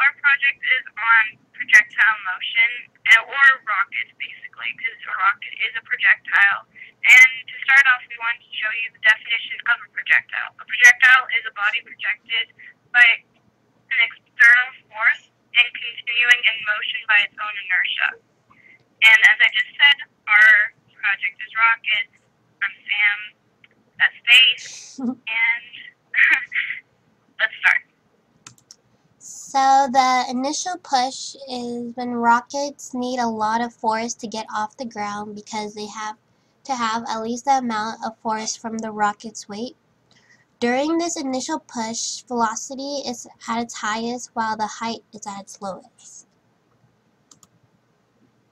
our project is on projectile motion, or rockets, basically, because a rocket is a projectile. And to start off, we wanted to show you the definition of a projectile. A projectile is a body projected by an external force and continuing in motion by its own inertia. And as I just said, our project is rockets. I'm Sam. That's Space. And let's start. So the initial push is when rockets need a lot of force to get off the ground because they have to have at least the amount of force from the rocket's weight. During this initial push, velocity is at its highest while the height is at its lowest.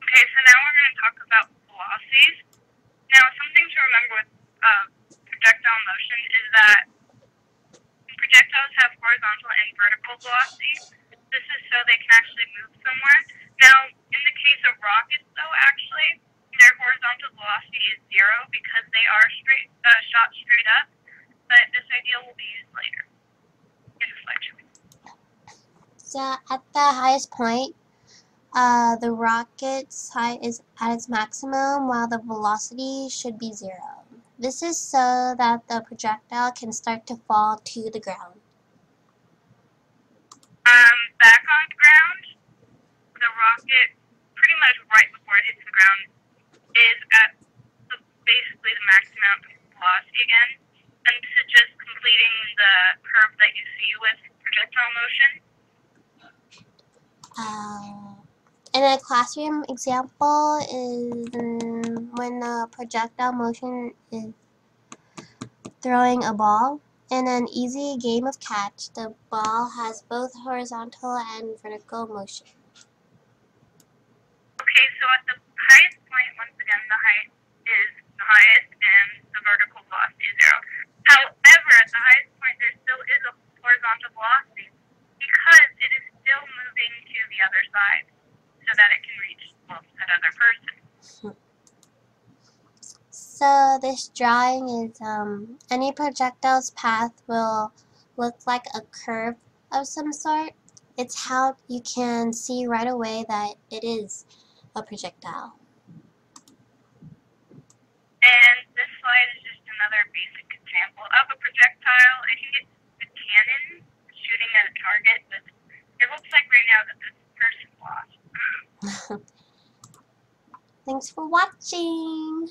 Okay, so now we're going to talk about velocities. Now, something to remember with projectile motion is that projectiles have horizontal and vertical velocity. This is so they can actually move somewhere. Now, in the case of rockets, though, actually, their horizontal velocity is 0 because they are shot straight up, but this idea will be used later in this lecture. So at the highest point, the rocket's height is at its maximum while the velocity should be 0. This is so that the projectile can start to fall to the ground. Back on the ground, the rocket, pretty much right before it hits the ground, is at basically the max amount of velocity again. And this is just completing the curve that you see with projectile motion. And a classroom example is when the projectile motion is throwing a ball. In an easy game of catch, the ball has both horizontal and vertical motion. Okay, so at the highest point, once again, the height is the highest and the vertical velocity is 0. However, at the highest point, there still is a horizontal velocity because it is still moving to the other side so that it can reach that other person. So this drawing is any projectile's path will look like a curve of some sort. It's how you can see right away that it is a projectile. And this slide is just another basic example of a projectile. I think it's a cannon shooting at a target, but it looks like right now that this person lost. Thanks for watching.